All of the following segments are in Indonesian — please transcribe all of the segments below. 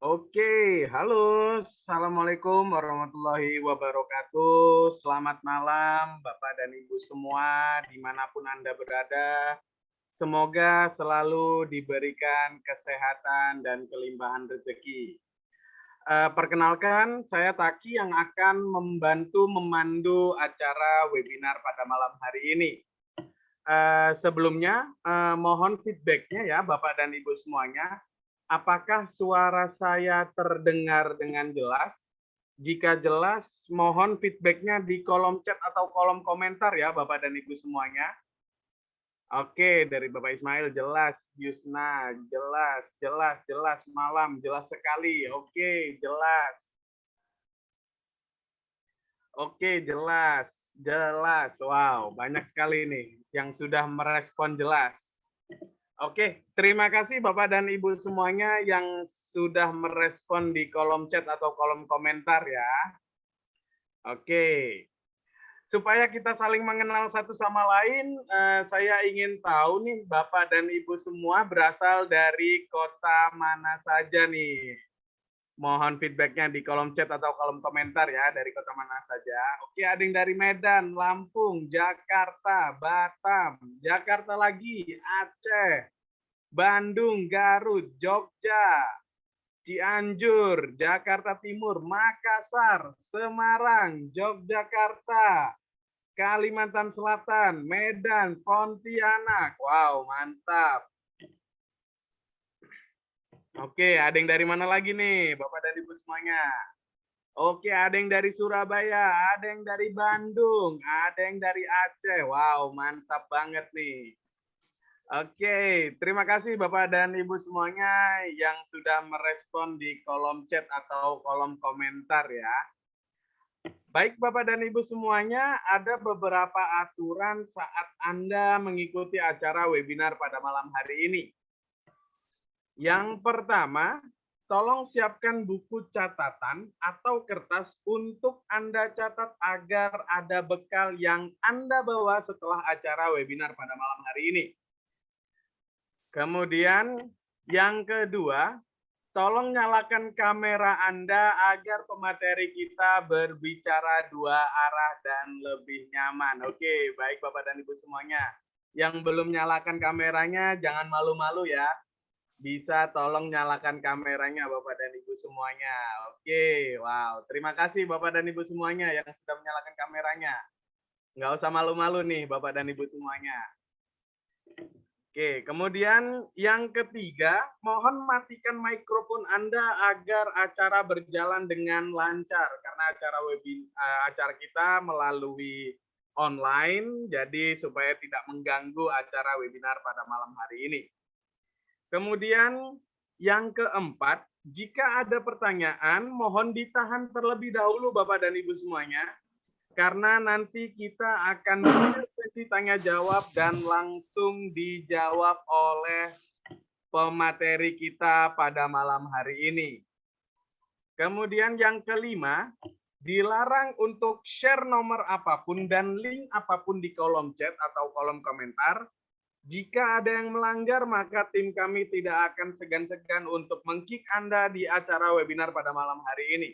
Oke, halo, assalamualaikum warahmatullahi wabarakatuh. Selamat malam, Bapak dan Ibu semua, dimanapun Anda berada. Semoga selalu diberikan kesehatan dan kelimpahan rezeki. Perkenalkan, saya Taki yang akan membantu memandu acara webinar pada malam hari ini. Sebelumnya, mohon feedback-nya ya, Bapak dan Ibu semuanya. Apakah suara saya terdengar dengan jelas? Jika jelas, mohon feedback-nya di kolom chat atau kolom komentar ya, Bapak dan Ibu semuanya. Oke, dari Bapak Ismail jelas, Yusna jelas, jelas, jelas, malam jelas sekali. Oke, jelas. Oke, jelas, jelas. Wow, banyak sekali nih yang sudah merespon jelas. Oke, terima kasih Bapak dan Ibu semuanya yang sudah merespon di kolom chat atau kolom komentar ya. Oke, supaya kita saling mengenal satu sama lain, saya ingin tahu nih Bapak dan Ibu semua berasal dari kota mana saja nih? Mohon feedback-nya di kolom chat atau kolom komentar ya, dari kota mana saja. Oke, ada yang dari Medan, Lampung, Jakarta, Batam, Jakarta lagi, Aceh, Bandung, Garut, Jogja, Cianjur, Jakarta Timur, Makassar, Semarang, Yogyakarta, Kalimantan Selatan, Medan, Pontianak. Wow, mantap. Oke, ada yang dari mana lagi nih, Bapak dan Ibu semuanya? Oke, ada yang dari Surabaya, ada yang dari Bandung, ada yang dari Aceh. Wow, mantap banget nih. Oke, terima kasih Bapak dan Ibu semuanya yang sudah merespon di kolom chat atau kolom komentar ya. Baik Bapak dan Ibu semuanya, ada beberapa aturan saat Anda mengikuti acara webinar pada malam hari ini. Yang pertama, tolong siapkan buku catatan atau kertas untuk Anda catat agar ada bekal yang Anda bawa setelah acara webinar pada malam hari ini. Kemudian yang kedua, tolong nyalakan kamera Anda agar pemateri kita berbicara dua arah dan lebih nyaman. Oke, baik Bapak dan Ibu semuanya. Yang belum nyalakan kameranya jangan malu-malu ya. Bisa tolong nyalakan kameranya Bapak dan Ibu semuanya. Oke, wow. Terima kasih Bapak dan Ibu semuanya yang sudah menyalakan kameranya. Nggak usah malu-malu nih Bapak dan Ibu semuanya. Oke, kemudian yang ketiga, mohon matikan mikrofon Anda agar acara berjalan dengan lancar karena acara kita melalui online, jadi supaya tidak mengganggu acara webinar pada malam hari ini. Kemudian yang keempat, jika ada pertanyaan, mohon ditahan terlebih dahulu Bapak dan Ibu semuanya, karena nanti kita akan punya sesi tanya jawab dan langsung dijawab oleh pemateri kita pada malam hari ini. Kemudian yang kelima, dilarang untuk share nomor apapun dan link apapun di kolom chat atau kolom komentar. Jika ada yang melanggar, maka tim kami tidak akan segan-segan untuk meng-kick Anda di acara webinar pada malam hari ini.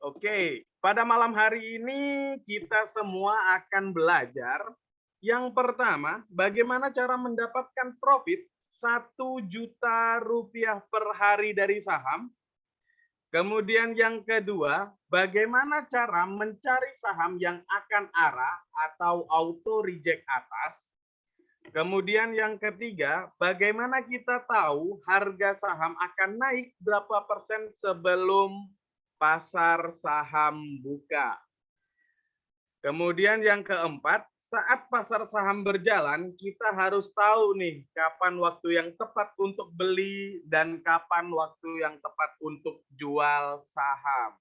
Oke, pada malam hari ini kita semua akan belajar. Yang pertama, bagaimana cara mendapatkan profit 1 juta rupiah per hari dari saham. Kemudian yang kedua, bagaimana cara mencari saham yang akan arah atau auto reject atas. Kemudian yang ketiga, bagaimana kita tahu harga saham akan naik berapa persen sebelum pasar saham buka. Kemudian yang keempat, saat pasar saham berjalan, kita harus tahu nih kapan waktu yang tepat untuk beli dan kapan waktu yang tepat untuk jual saham.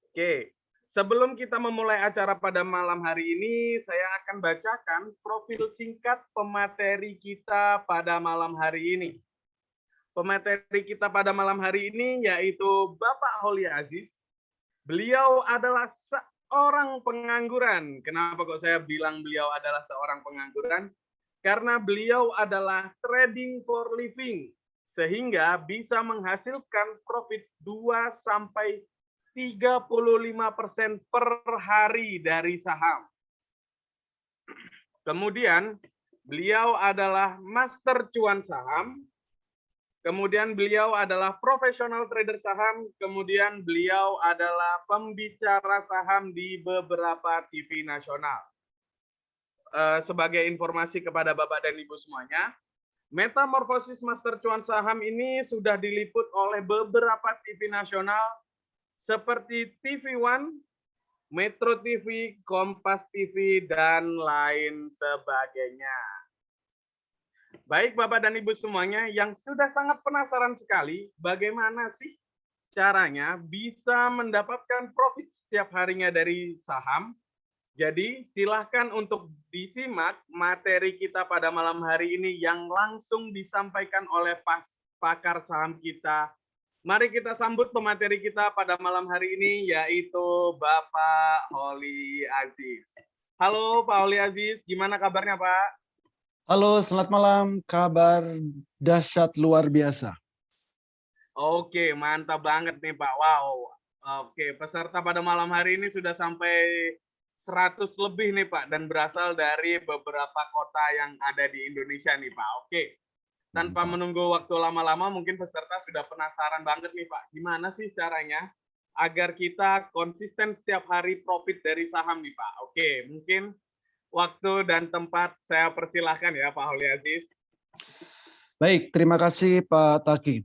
Oke, sebelum kita memulai acara pada malam hari ini, saya akan bacakan profil singkat pemateri kita pada malam hari ini. Pemateri kita pada malam hari ini yaitu Bapak Holi Aziz. Beliau adalah seorang pengangguran. Kenapa kok saya bilang beliau adalah seorang pengangguran? Karena beliau adalah trading for living. sehingga bisa menghasilkan profit 2 sampai 35% per hari dari saham. Kemudian beliau adalah master cuan saham, kemudian beliau adalah profesional trader saham, kemudian beliau adalah pembicara saham di beberapa TV nasional. Sebagai informasi kepada Bapak dan Ibu semuanya, metamorfosis master cuan saham ini sudah diliput oleh beberapa TV nasional seperti TV One, Metro TV, Kompas TV, dan lain sebagainya. Baik Bapak dan Ibu semuanya yang sudah sangat penasaran sekali bagaimana sih caranya bisa mendapatkan profit setiap harinya dari saham. Jadi silahkan untuk disimak materi kita pada malam hari ini yang langsung disampaikan oleh pakar saham kita. Mari kita sambut pemateri kita pada malam hari ini, yaitu Bapak Holly Aziz. Halo Pak Holly Aziz, gimana kabarnya Pak? Halo, selamat malam. Kabar dahsyat luar biasa. Oke, mantap banget nih Pak. Wow. Oke, peserta pada malam hari ini sudah sampai 100 lebih nih Pak, dan berasal dari beberapa kota yang ada di Indonesia nih Pak. Oke, tanpa menunggu waktu lama-lama, mungkin peserta sudah penasaran banget nih Pak, gimana sih caranya agar kita konsisten setiap hari profit dari saham nih Pak. Oke, mungkin waktu dan tempat saya persilahkan ya Pak Holly Aziz. Baik, terima kasih Pak Taki.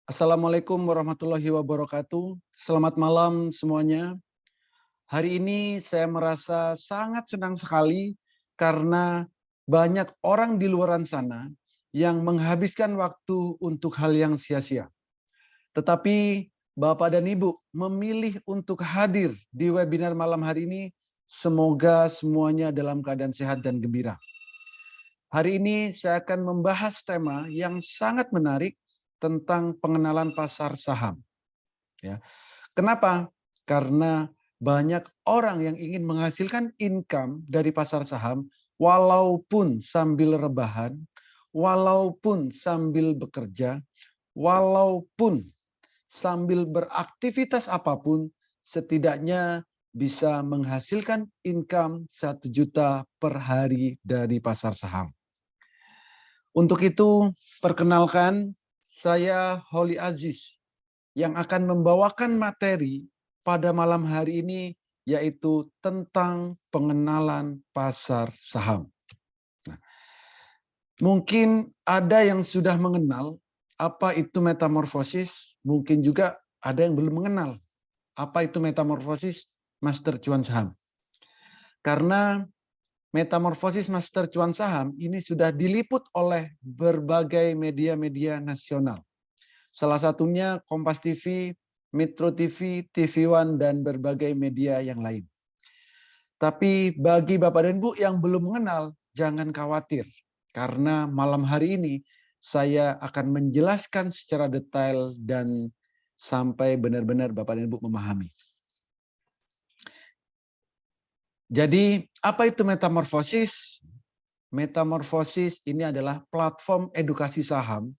Assalamualaikum warahmatullahi wabarakatuh. Selamat malam semuanya. Hari ini saya merasa sangat senang sekali karena banyak orang di luar sana yang menghabiskan waktu untuk hal yang sia-sia. Tetapi Bapak dan Ibu memilih untuk hadir di webinar malam hari ini. Semoga semuanya dalam keadaan sehat dan gembira. Hari ini saya akan membahas tema yang sangat menarik tentang pengenalan pasar saham. Ya. Kenapa? Karena banyak orang yang ingin menghasilkan income dari pasar saham walaupun sambil rebahan, walaupun sambil bekerja, walaupun sambil beraktivitas apapun, setidaknya bisa menghasilkan income 1 juta per hari dari pasar saham. Untuk itu, perkenalkan saya Holly Aziz yang akan membawakan materi pada malam hari ini, yaitu tentang pengenalan pasar saham. Nah, mungkin ada yang sudah mengenal apa itu metamorfosis, mungkin juga ada yang belum mengenal apa itu metamorfosis master cuan saham. Karena metamorfosis master cuan saham ini sudah diliput oleh berbagai media-media nasional. Salah satunya Kompas TV, Metro TV, TV One, dan berbagai media yang lain. Tapi bagi Bapak dan Ibu yang belum mengenal, jangan khawatir. Karena malam hari ini saya akan menjelaskan secara detail dan sampai benar-benar Bapak dan Ibu memahami. Jadi, apa itu metamorfosis? Metamorfosis ini adalah platform edukasi saham,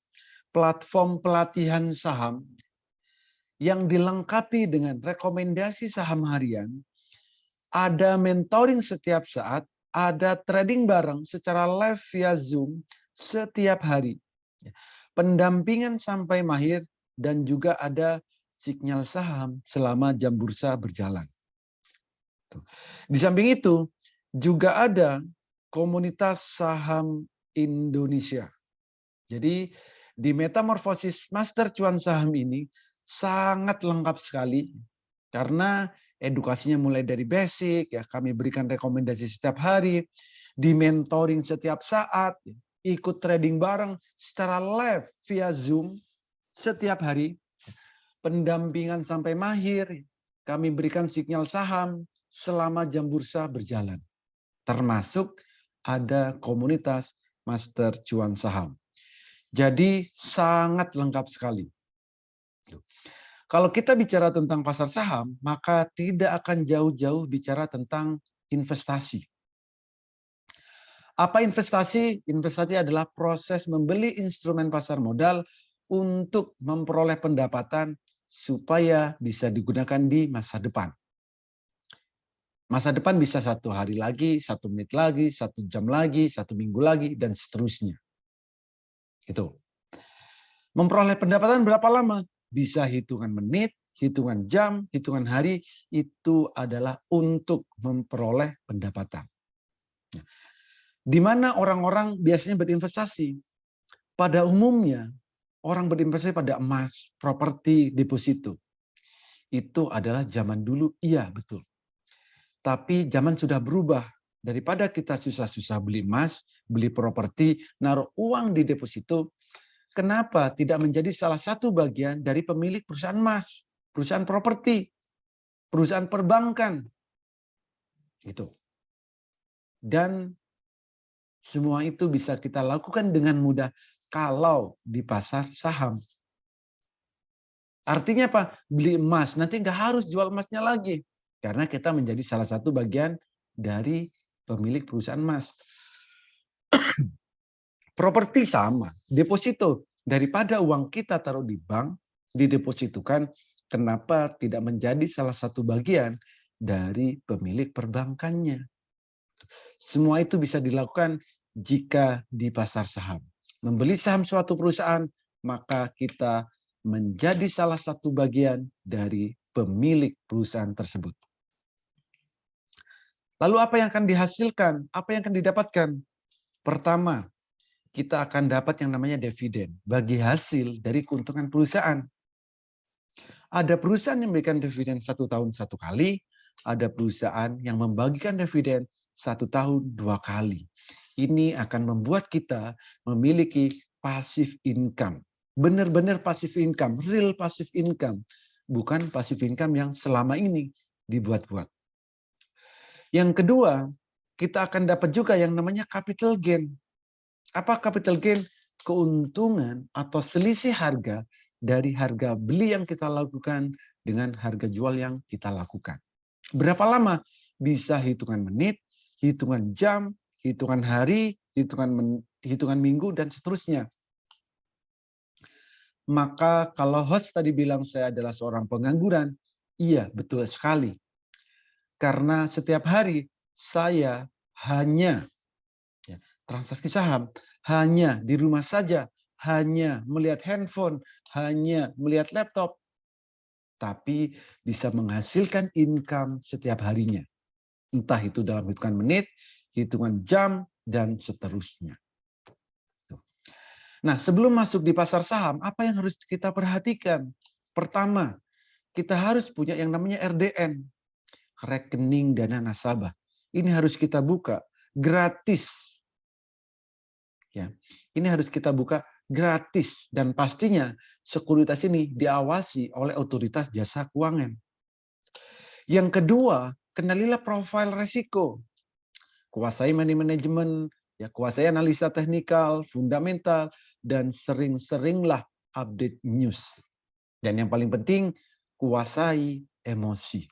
platform pelatihan saham yang dilengkapi dengan rekomendasi saham harian, ada mentoring setiap saat, ada trading bareng secara live via Zoom setiap hari, pendampingan sampai mahir, dan juga ada sinyal saham selama jam bursa berjalan. Di samping itu, juga ada komunitas saham Indonesia. Jadi di metamorfosis master cuan saham ini sangat lengkap sekali karena edukasinya mulai dari basic, ya kami berikan rekomendasi setiap hari, di mentoring setiap saat, ikut trading bareng secara live via Zoom setiap hari, pendampingan sampai mahir, kami berikan sinyal saham selama jam bursa berjalan. Termasuk ada komunitas master cuan saham. Jadi sangat lengkap sekali. Kalau kita bicara tentang pasar saham, maka tidak akan jauh-jauh bicara tentang investasi. Apa investasi? Investasi adalah proses membeli instrumen pasar modal untuk memperoleh pendapatan supaya bisa digunakan di masa depan. Masa depan bisa 1 hari lagi, 1 menit lagi, 1 jam lagi, 1 minggu lagi, dan seterusnya. Itu. Memperoleh pendapatan berapa lama? Bisa hitungan menit, hitungan jam, hitungan hari, itu adalah untuk memperoleh pendapatan. Di mana orang-orang biasanya berinvestasi? Pada umumnya, orang berinvestasi pada emas, properti, deposito. Itu adalah zaman dulu, iya betul. Tapi zaman sudah berubah. Daripada kita susah-susah beli emas, beli properti, naruh uang di deposito, kenapa tidak menjadi salah satu bagian dari pemilik perusahaan emas, perusahaan properti, perusahaan perbankan? Gitu. Dan semua itu bisa kita lakukan dengan mudah kalau di pasar saham. Artinya apa? Beli emas, nanti nggak harus jual emasnya lagi. Karena kita menjadi salah satu bagian dari pemilik perusahaan emas. Properti sama, deposito. Daripada uang kita taruh di bank, didepositokan, kenapa tidak menjadi salah satu bagian dari pemilik perbankannya? Semua itu bisa dilakukan jika di pasar saham. Membeli saham suatu perusahaan, maka kita menjadi salah satu bagian dari pemilik perusahaan tersebut. Lalu apa yang akan dihasilkan? Apa yang akan didapatkan? Pertama, kita akan dapat yang namanya dividen, bagi hasil dari keuntungan perusahaan. Ada perusahaan yang memberikan dividen 1 tahun 1 kali, ada perusahaan yang membagikan dividen 1 tahun 2 kali. Ini akan membuat kita memiliki passive income. Benar-benar passive income, real passive income. Bukan passive income yang selama ini dibuat-buat. Yang kedua, kita akan dapat juga yang namanya capital gain. Apa capital gain? Keuntungan atau selisih harga dari harga beli yang kita lakukan dengan harga jual yang kita lakukan. Berapa lama? Bisa hitungan menit, hitungan jam, hitungan hari, hitungan minggu, dan seterusnya. Maka kalau host tadi bilang saya adalah seorang pengangguran, iya betul sekali. Karena setiap hari saya hanya transaksi saham, hanya di rumah saja, hanya melihat handphone, hanya melihat laptop, tapi bisa menghasilkan income setiap harinya. Entah itu dalam hitungan menit, hitungan jam, dan seterusnya. Nah, sebelum masuk di pasar saham, apa yang harus kita perhatikan? Pertama, kita harus punya yang namanya RDN, rekening dana nasabah. Ini harus kita buka gratis. Ya, ini harus kita buka gratis dan pastinya sekuritas ini diawasi oleh otoritas jasa keuangan. Yang kedua, kenalilah profil resiko. Kuasai money management, ya kuasai analisa teknikal, fundamental, dan sering-seringlah update news. Dan yang paling penting, kuasai emosi.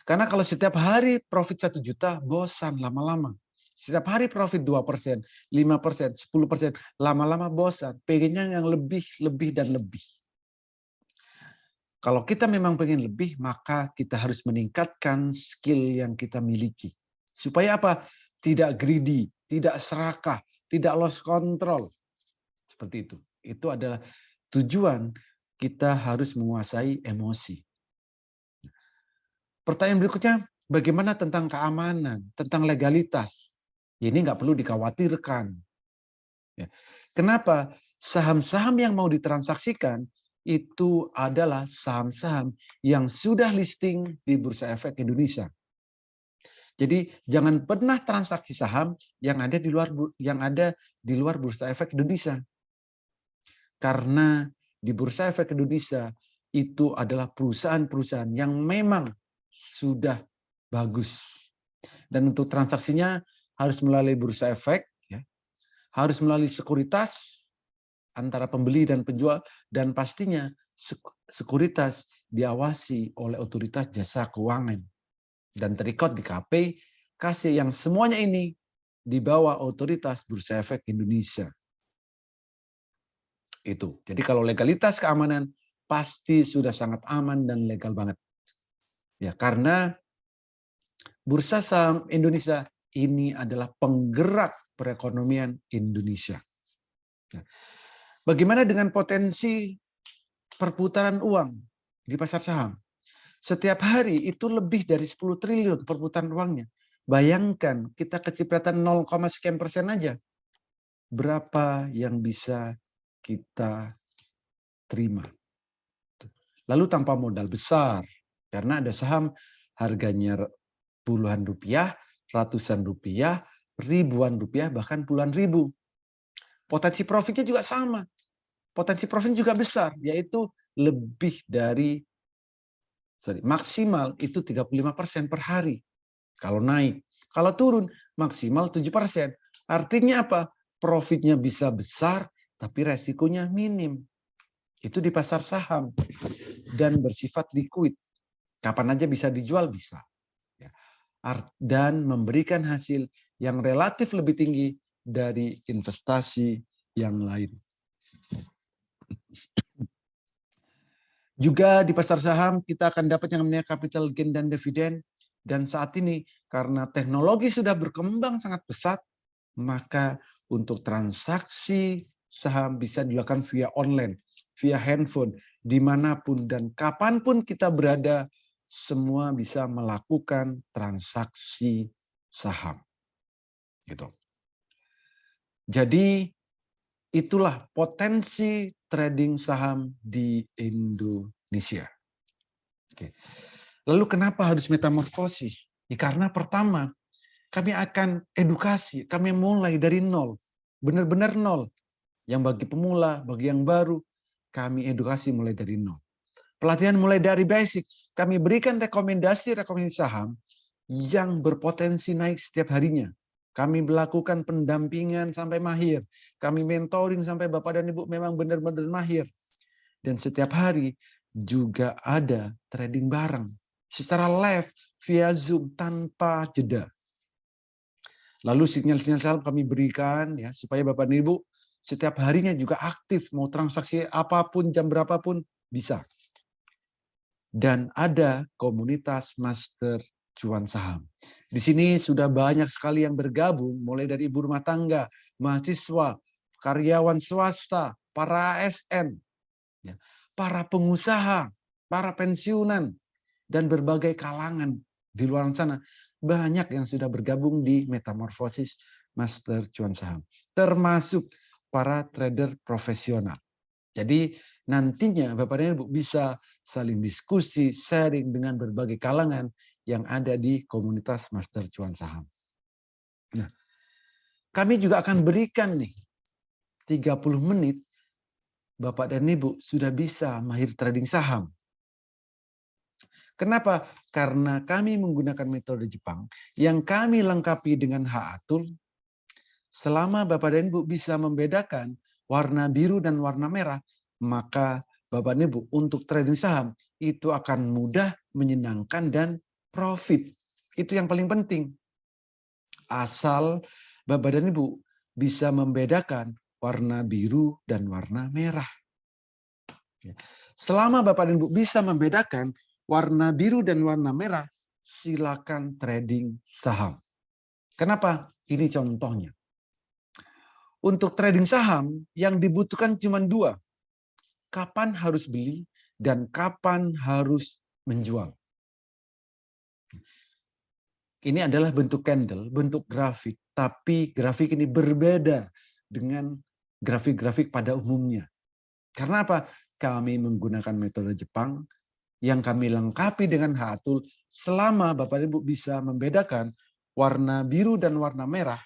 Karena kalau setiap hari profit 1 juta, bosan lama-lama. Setiap hari profit 2%, 5%, 10%, lama-lama bosan. Pengennya yang lebih, dan lebih. Kalau kita memang pengen lebih, maka kita harus meningkatkan skill yang kita miliki. Supaya apa? Tidak greedy, tidak serakah, tidak lost control. Seperti itu. Itu adalah tujuan kita harus menguasai emosi. Pertanyaan berikutnya, bagaimana tentang keamanan, tentang legalitas? Ini nggak perlu dikhawatirkan. Kenapa? Saham-saham yang mau ditransaksikan itu adalah saham-saham yang sudah listing di Bursa Efek Indonesia. Jadi jangan pernah transaksi saham yang ada di luar Bursa Efek Indonesia. Karena di Bursa Efek Indonesia itu adalah perusahaan-perusahaan yang memang sudah bagus. Dan untuk transaksinya harus melalui Bursa Efek, ya, harus melalui sekuritas antara pembeli dan penjual, dan pastinya sekuritas diawasi oleh otoritas jasa keuangan dan terikat di KPI yang semuanya ini di bawah otoritas Bursa Efek Indonesia. Itu. Jadi kalau legalitas keamanan pasti sudah sangat aman dan legal banget. Ya, karena Bursa Saham Indonesia ini adalah penggerak perekonomian Indonesia. Nah, bagaimana dengan potensi perputaran uang di pasar saham? Setiap hari itu lebih dari 10 triliun perputaran uangnya. Bayangkan kita kecipratan 0, sekian persen aja. Berapa yang bisa kita terima? Lalu tanpa modal besar, karena ada saham harganya puluhan rupiah, ratusan rupiah, ribuan rupiah, bahkan puluhan ribu. Potensi profitnya juga sama. Potensi profitnya juga besar, yaitu lebih dari maksimal itu 35% per hari. Kalau naik, kalau turun maksimal 7%. Artinya apa? Profitnya bisa besar, tapi resikonya minim. Itu di pasar saham dan bersifat liquid. Kapan aja bisa dijual, bisa. Dan memberikan hasil yang relatif lebih tinggi dari investasi yang lain. Juga di pasar saham kita akan dapat yang namanya capital gain dan dividen. Dan saat ini karena teknologi sudah berkembang sangat pesat, maka untuk transaksi saham bisa dilakukan via online, via handphone, dimanapun dan kapanpun kita berada, semua bisa melakukan transaksi saham. Gitu. Jadi itulah potensi trading saham di Indonesia. Oke. Lalu kenapa harus metamorfosis? Ya, karena pertama, kami akan edukasi, kami mulai dari nol. Benar-benar nol. Yang bagi pemula, bagi yang baru, kami edukasi mulai dari nol. Pelatihan mulai dari basic. Kami berikan rekomendasi saham yang berpotensi naik setiap harinya. Kami melakukan pendampingan sampai mahir. Kami mentoring sampai Bapak dan Ibu memang benar-benar mahir. Dan setiap hari juga ada trading bareng. Secara live via Zoom tanpa jeda. Lalu sinyal-sinyal saham kami berikan ya supaya Bapak dan Ibu setiap harinya juga aktif. Mau transaksi apapun, jam berapapun bisa. Dan ada komunitas master cuan saham. Di sini sudah banyak sekali yang bergabung, mulai dari ibu rumah tangga, mahasiswa, karyawan swasta, para ASN, para pengusaha, para pensiunan, dan berbagai kalangan di luar sana. Banyak yang sudah bergabung di metamorfosis master cuan saham, termasuk para trader profesional. Jadi nantinya Bapak dan Ibu bisa saling diskusi, sharing dengan berbagai kalangan yang ada di komunitas Master Cuan Saham. Nah, kami juga akan berikan nih 30 menit Bapak dan Ibu sudah bisa mahir trading saham. Kenapa? Karena kami menggunakan metode Jepang yang kami lengkapi dengan H-Atul. Selama Bapak dan Ibu bisa membedakan warna biru dan warna merah, maka Bapak dan Ibu untuk trading saham itu akan mudah, menyenangkan, dan profit. Itu yang paling penting. Asal Bapak dan Ibu bisa membedakan warna biru dan warna merah. Selama Bapak dan Ibu bisa membedakan warna biru dan warna merah, silakan trading saham. Kenapa? Ini contohnya. Untuk trading saham yang dibutuhkan cuma dua. Kapan harus beli dan kapan harus menjual. Ini adalah bentuk candle, bentuk grafik. Tapi grafik ini berbeda dengan grafik-grafik pada umumnya. Karena apa? Kami menggunakan metode Jepang yang kami lengkapi dengan H-Atul. Selama Bapak Ibu bisa membedakan warna biru dan warna merah,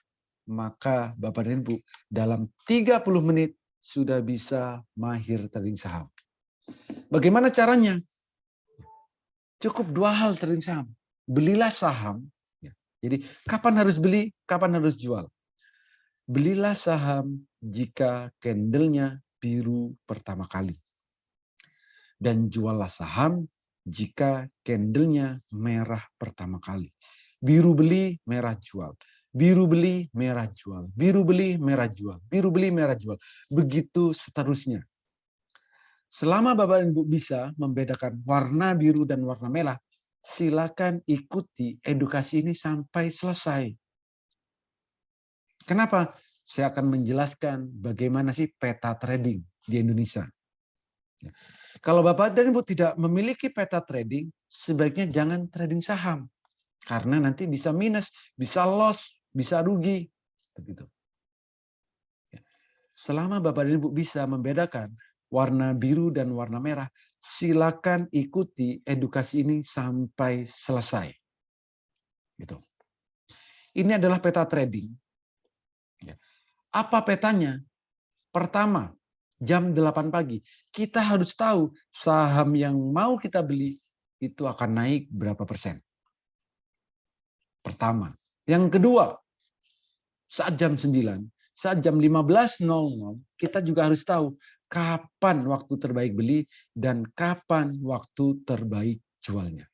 maka Bapak dan Ibu dalam 30 menit sudah bisa mahir trading saham. Bagaimana caranya? Cukup dua hal trading saham. Belilah saham. Jadi kapan harus beli, kapan harus jual. Belilah saham jika candlenya biru pertama kali. Dan juallah saham jika candlenya merah pertama kali. Biru beli, merah jual. Biru beli, merah jual. Biru beli, merah jual. Biru beli, merah jual. Begitu seterusnya. Selama Bapak dan Ibu bisa membedakan warna biru dan warna merah, silakan ikuti edukasi ini sampai selesai. Kenapa? Saya akan menjelaskan bagaimana sih peta trading di Indonesia. Kalau Bapak dan Ibu tidak memiliki peta trading, sebaiknya jangan trading saham. Karena nanti bisa minus, bisa loss, bisa rugi. Begitu. Selama Bapak dan Ibu bisa membedakan warna biru dan warna merah, silakan ikuti edukasi ini sampai selesai. Gitu. Ini adalah peta trading. Apa petanya? Pertama, jam 8 pagi. Kita harus tahu saham yang mau kita beli itu akan naik berapa persen. Pertama. Yang kedua, saat jam 9, saat jam 15.00, kita juga harus tahu kapan waktu terbaik beli dan kapan waktu terbaik jualnya.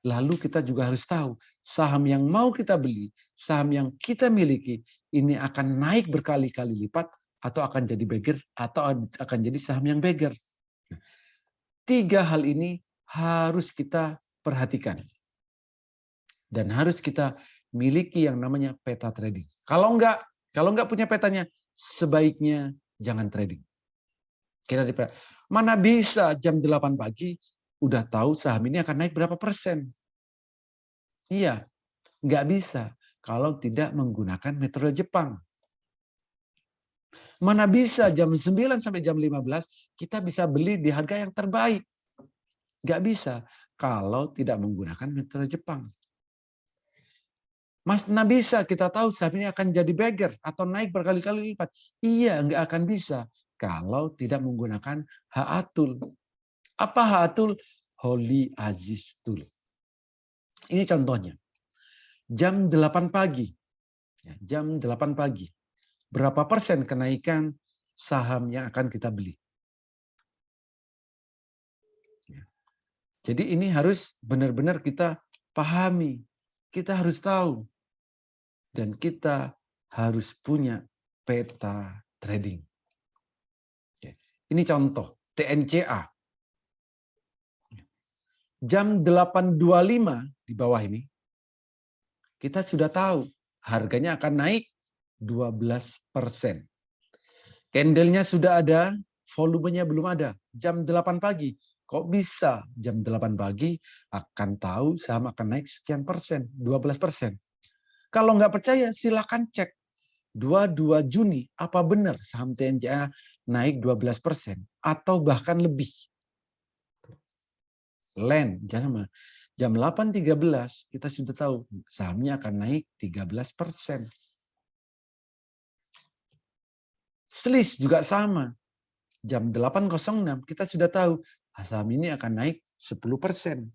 Lalu kita juga harus tahu saham yang mau kita beli, saham yang kita miliki, ini akan naik berkali-kali lipat atau akan jadi beggar atau akan jadi saham yang beggar. 3 hal ini harus kita perhatikan. Dan harus kita miliki yang namanya peta trading. Kalau enggak punya petanya, sebaiknya jangan trading. Mana bisa jam 8 pagi udah tahu saham ini akan naik berapa persen. Iya, nggak bisa kalau tidak menggunakan metode Jepang. Mana bisa jam 9 sampai jam 15 kita bisa beli di harga yang terbaik. Nggak bisa kalau tidak menggunakan metode Jepang. Mana bisa kita tahu saham ini akan jadi beggar atau naik berkali-kali lipat. Iya, nggak akan bisa kalau tidak menggunakan Haatul. Apa Haatul? Holy Aziz Tool. Ini contohnya. Jam 8 pagi. Jam 8 pagi. Berapa persen kenaikan saham yang akan kita beli? Jadi ini harus benar-benar kita pahami. Kita harus tahu. Dan kita harus punya peta trading. Ini contoh TNCA. Jam 8.25 di bawah ini, kita sudah tahu harganya akan naik 12%. Candle-nya sudah ada, volumenya belum ada. Jam 8 pagi. Kok bisa jam 8 pagi akan tahu saham akan naik sekian persen, 12%. Kalau nggak percaya, silakan cek. 22 Juni, apa benar saham TNCA naik 12% atau bahkan lebih? Jangan jam 8.13 kita sudah tahu sahamnya akan naik 13%. Sliss juga sama. Jam 8.06 kita sudah tahu saham ini akan naik 10%.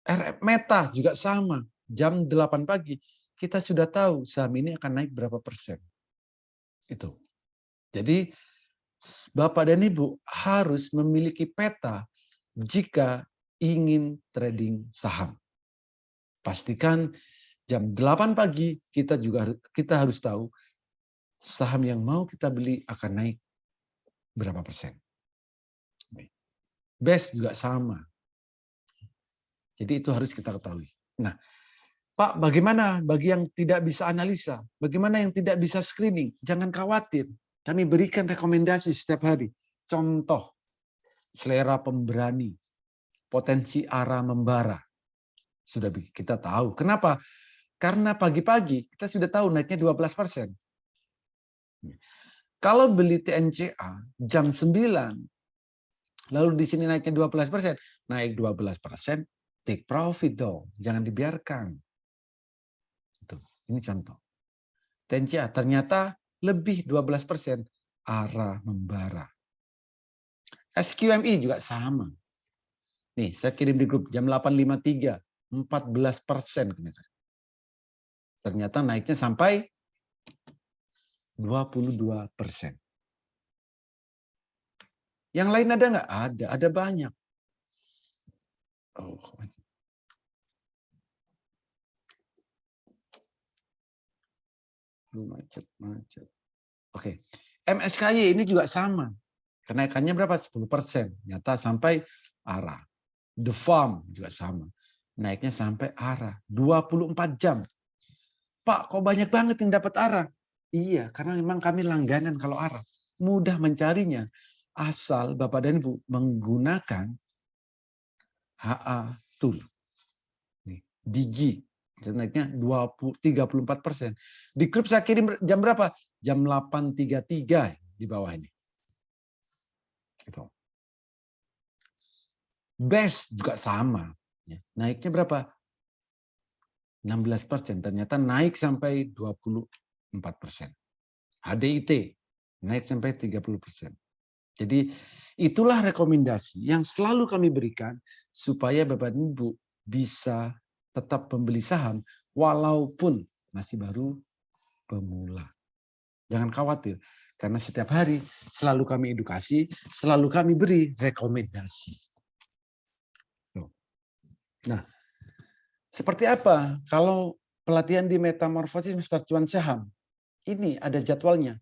RF Meta juga sama. Jam 8 pagi kita sudah tahu saham ini akan naik berapa persen. Itu. Jadi Bapak dan Ibu harus memiliki peta jika ingin trading saham. Pastikan jam 8 pagi kita harus tahu saham yang mau kita beli akan naik berapa persen. BES juga sama. Jadi itu harus kita ketahui. Nah, Pak, bagaimana bagi yang tidak bisa analisa? Bagaimana yang tidak bisa screening? Jangan khawatir. Kami berikan rekomendasi setiap hari. Contoh, selera pemberani, potensi arah membara. Sudah kita tahu. Kenapa? Karena pagi-pagi kita sudah tahu naiknya 12%. Kalau beli TNCA jam 9, lalu di sini naiknya 12%, naik 12%, take profit dong. Jangan dibiarkan. Ini contoh. TNCA ternyata lebih 12% arah membara. SQMI juga sama. Nih, saya kirim di grup jam 8.53, 14%. Ternyata naiknya sampai 22%. Yang lain ada nggak? Ada banyak. Oh. Macet. Oke. MSKY ini juga sama. Kenaikannya berapa? 10%. Nyata sampai ARA. The Farm juga sama. Naiknya sampai ARA. 24 jam. Pak, kok banyak banget yang dapat ARA? Iya, karena memang kami langganan kalau ARA. Mudah mencarinya. Asal Bapak dan Ibu menggunakan HA Tool. DG. Naiknya 34%. Di grup saya kirim jam berapa? Jam 8.33 di bawah ini. Gitu. Best juga sama. Naiknya berapa? 16%. Ternyata naik sampai 24%. HDIT naik sampai 30%. Jadi itulah rekomendasi yang selalu kami berikan supaya Bapak dan Ibu bisa tetap membeli saham walaupun masih baru pemula. Jangan khawatir, karena setiap hari selalu kami edukasi, selalu kami beri rekomendasi. Nah, seperti apa kalau pelatihan di Metamorfosis Master Cuan Saham? Ini ada jadwalnya.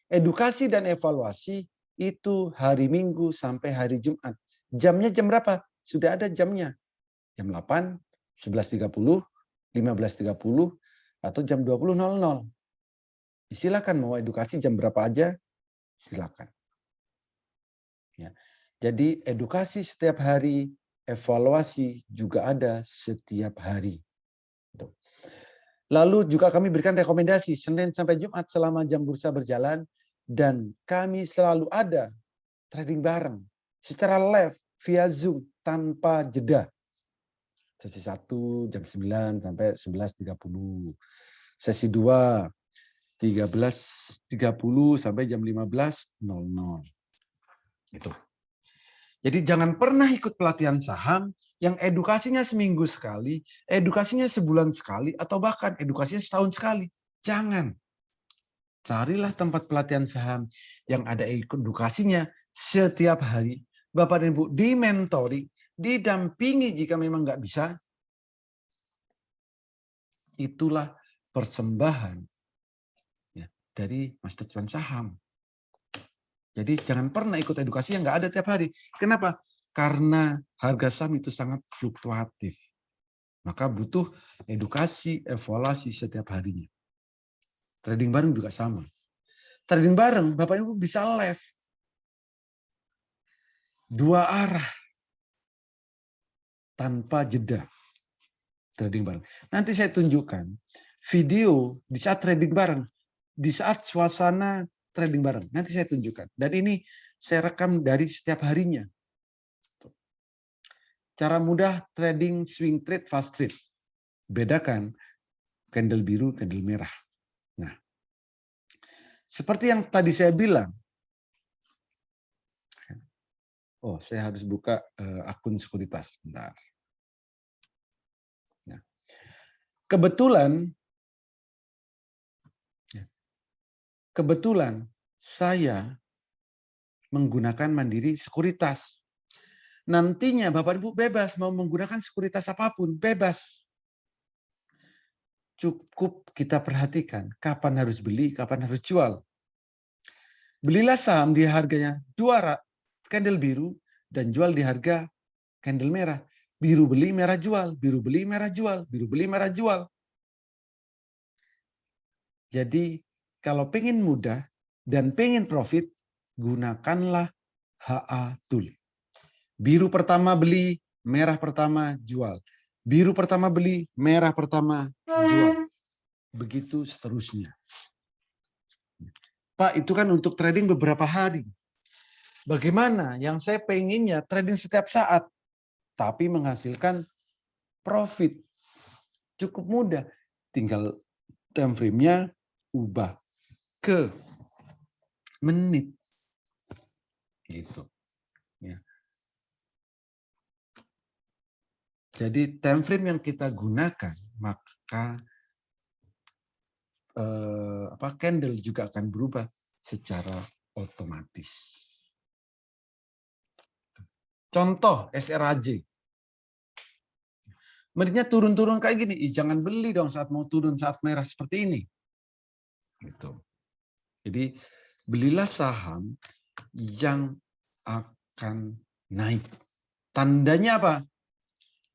Edukasi dan evaluasi itu hari Minggu sampai hari Jumat. Jamnya jam berapa? Sudah ada jamnya. Jam 8, 11.30, 15.30, atau jam 20.00. Silakan mau edukasi jam berapa aja, silakan. Ya. Jadi edukasi setiap hari, evaluasi juga ada setiap hari. Lalu juga kami berikan rekomendasi Senin sampai Jumat selama jam bursa berjalan, dan kami selalu ada trading bareng secara live via Zoom tanpa jeda. Sesi 1 jam 9 sampai 11.30. Sesi 2 13.30 sampai jam 15.00. Itu. Jadi jangan pernah ikut pelatihan saham yang edukasinya seminggu sekali, edukasinya sebulan sekali, atau bahkan edukasinya setahun sekali. Jangan. Carilah tempat pelatihan saham yang ada edukasinya setiap hari. Bapak dan Ibu dimentori, didampingi jika memang nggak bisa. Itulah persembahan dari Master Cuan Saham. Jadi jangan pernah ikut edukasi yang nggak ada tiap hari. Kenapa? Karena harga saham itu sangat fluktuatif. Maka butuh edukasi, evaluasi setiap harinya. Trading bareng juga sama. Trading bareng, Bapak Ibu bisa live. 2 arah. Tanpa jeda. Trading bareng. Nanti saya tunjukkan video di saat trading bareng. Di saat suasana trading bareng. Nanti saya tunjukkan. Dan ini saya rekam dari setiap harinya. Cara mudah trading swing trade, fast trade. Bedakan candle biru, candle merah. Nah, seperti yang tadi saya bilang. Oh, saya harus buka akun sekuritas. Bentar. Nah, kebetulan saya menggunakan Mandiri Sekuritas. Nantinya Bapak Ibu bebas mau menggunakan sekuritas apapun, bebas. Cukup kita perhatikan kapan harus beli, kapan harus jual. Belilah saham di harganya 2 candle biru dan jual di harga candle merah. Biru beli, merah jual, biru beli, merah jual, biru beli, merah jual. Jadi kalau pengen mudah dan pengen profit, gunakanlah HA Tool. Biru pertama beli, merah pertama jual. Biru pertama beli, merah pertama jual. Begitu seterusnya. Pak, itu kan untuk trading beberapa hari. Bagaimana? Yang saya pengennya trading setiap saat, tapi menghasilkan profit. Cukup mudah. Tinggal time frame-nya ubah ke menit. Gitu. Ya. Jadi time frame yang kita gunakan, maka candle juga akan berubah secara otomatis. Contoh SRAJ. Menitnya turun-turun kayak gini, jangan beli dong saat mau turun, saat merah seperti ini. Gitu. Jadi belilah saham yang akan naik. Tandanya apa?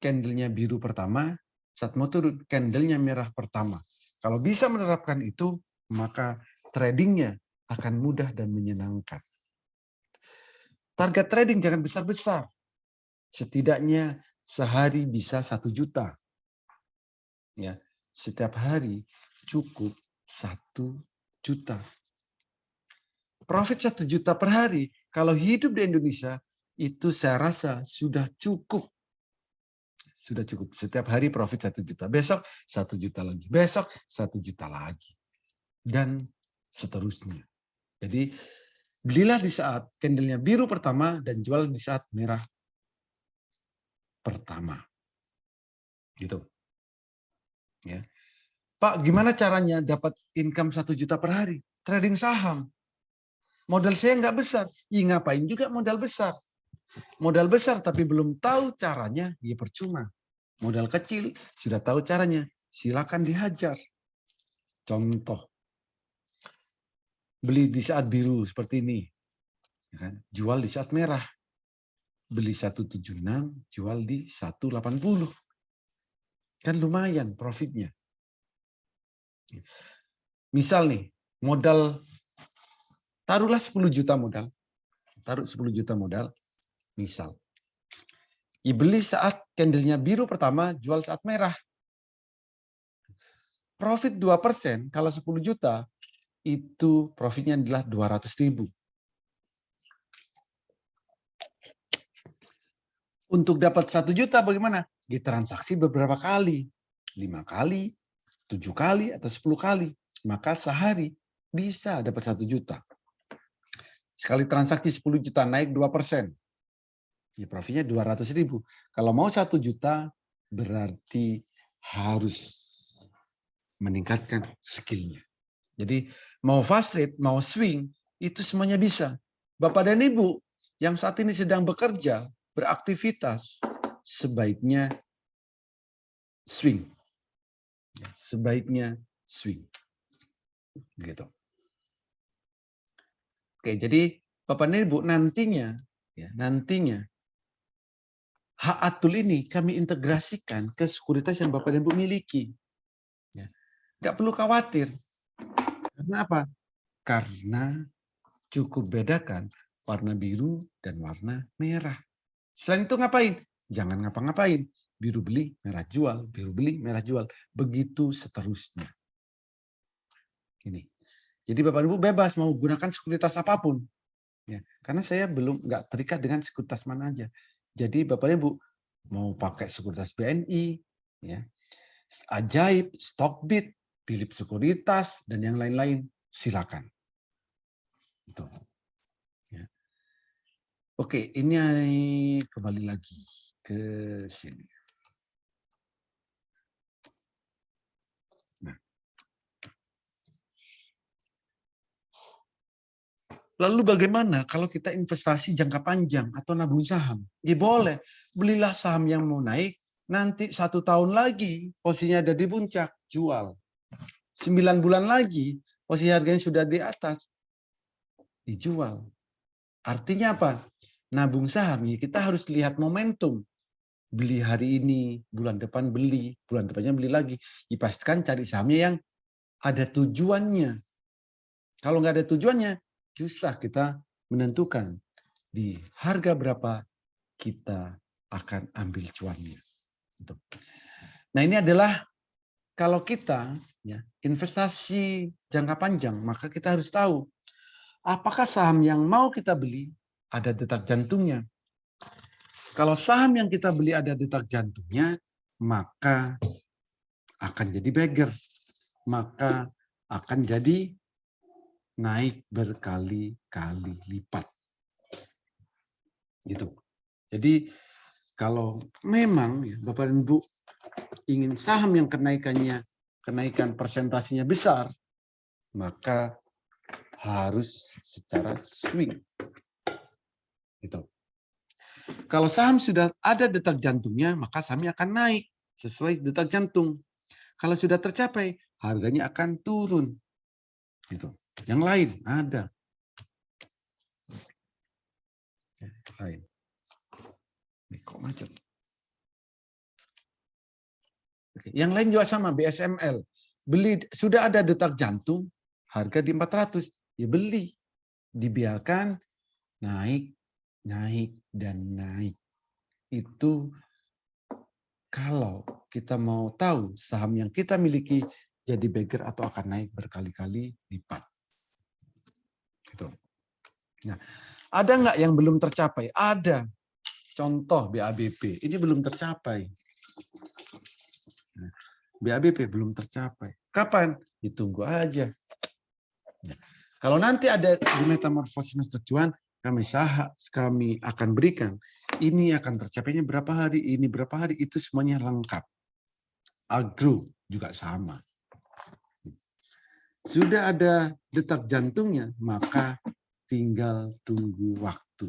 Candlenya biru pertama, saat mau turun, candlenya merah pertama. Kalau bisa menerapkan itu, maka tradingnya akan mudah dan menyenangkan. Target trading jangan besar-besar. Setidaknya sehari bisa 1 juta. Ya, setiap hari cukup 1 juta. Profit 1 juta per hari, kalau hidup di Indonesia, itu saya rasa sudah cukup. Sudah cukup. Setiap hari profit 1 juta. Besok 1 juta lagi. Besok 1 juta lagi. Dan seterusnya. Jadi belilah di saat candlenya biru pertama dan jual di saat merah pertama. Gitu. Ya. Pak, gimana caranya dapat income 1 juta per hari? Trading saham. Modal saya nggak besar. Ya, ngapain juga modal besar? Modal besar tapi belum tahu caranya, ya percuma. Modal kecil sudah tahu caranya, silakan dihajar. Contoh, beli di saat biru seperti ini, jual di saat merah. Beli 176, jual di 180. Kan lumayan profitnya. Misal nih, modal, taruhlah 10 juta modal. Taruh 10 juta modal, misal. Beli saat candlenya biru pertama, jual saat merah. Profit 2%, kalau 10 juta, itu profitnya adalah 200.000. Untuk dapat 1 juta bagaimana? Ditransaksi beberapa kali. 5 kali, 7 kali, atau 10 kali. Maka sehari bisa dapat 1 juta. Sekali transaksi 10 juta naik 2%. Ya, profitnya 200.000. Kalau mau 1 juta berarti harus meningkatkan skillnya. Jadi mau fast trade, mau swing, itu semuanya bisa. Bapak dan Ibu yang saat ini sedang bekerja, beraktivitas, sebaiknya swing. Sebaiknya swing. Gitu. Oke, jadi Bapak dan Ibu nantinya hak atul ini kami integrasikan ke sekuritas yang Bapak dan Ibu miliki. Ya. Nggak perlu khawatir. Karena apa? Karena cukup bedakan warna biru dan warna merah. Selain itu ngapain? Jangan ngapa-ngapain. Biru beli, merah jual. Biru beli, merah jual. Begitu seterusnya. Ini. Jadi Bapak Ibu bebas mau gunakan sekuritas apapun. Ya, karena saya belum nggak terikat dengan sekuritas mana aja. Jadi Bapak Ibu mau pakai sekuritas BNI, ya, Ajaib, Stockbit, Philip Sekuritas, dan yang lain-lain, silakan. Itu. Ya. Oke, ini kembali lagi ke sini. Nah. Lalu bagaimana kalau kita investasi jangka panjang atau nabung saham? Ya boleh, belilah saham yang mau naik, nanti 1 tahun lagi posisinya ada di puncak, jual. 9 bulan lagi, posisi harganya sudah di atas, dijual. Artinya apa? Nabung saham, ya kita harus lihat momentum. Beli hari ini, bulan depan beli, bulan depannya beli lagi. Dipastikan cari sahamnya yang ada tujuannya. Kalau nggak ada tujuannya, susah kita menentukan di harga berapa kita akan ambil cuannya. Nah ini adalah kalau kita ya, investasi jangka panjang, maka kita harus tahu apakah saham yang mau kita beli ada detak jantungnya. Kalau saham yang kita beli ada detak jantungnya, maka akan jadi beggar. Maka akan jadi naik berkali-kali lipat. Gitu. Jadi kalau memang ya, Bapak dan Ibu ingin saham yang kenaikan persentasinya besar, maka harus secara swing. Gitu. Kalau saham sudah ada detak jantungnya, maka sahamnya akan naik sesuai detak jantung. Kalau sudah tercapai, harganya akan turun. Gitu. Yang lain ada. lain. Nih, kok macet? Oke. Yang lain juga sama, BSML. Beli, sudah ada detak jantung, harga di 400, ya beli. Dibiarkan naik, naik, dan naik. Itu kalau kita mau tahu saham yang kita miliki jadi beggar atau akan naik berkali-kali lipat. Gitu. Nah, ada nggak yang belum tercapai? Ada. Contoh BABP, ini belum tercapai. BABP belum tercapai. Kapan? Ditunggu aja. Nah, kalau nanti ada di metamorfosis Master Cuan, kami akan berikan. Ini akan tercapainya berapa hari, ini berapa hari, itu semuanya lengkap. Agro juga sama. Sudah ada detak jantungnya, maka tinggal tunggu waktu.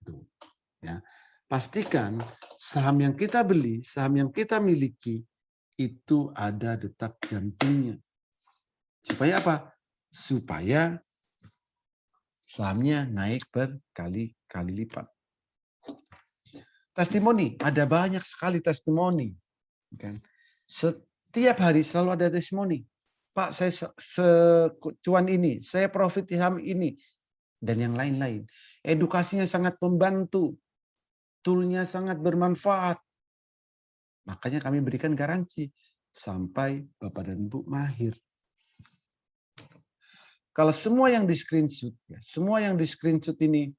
Tuh, ya. Pastikan saham yang kita beli, saham yang kita miliki, itu ada detak jantungnya. Supaya apa? Supaya sahamnya naik berkali-kali lipat. Testimoni, ada banyak sekali testimoni. Kan? Setiap hari selalu ada testimoni. Pak, saya secuan ini, saya profit di saham ini, dan yang lain-lain. Edukasinya sangat membantu. Toolnya sangat bermanfaat. Makanya kami berikan garansi sampai Bapak dan Ibu mahir. Kalau semua yang di screenshot, ya, semua yang di screenshot ini,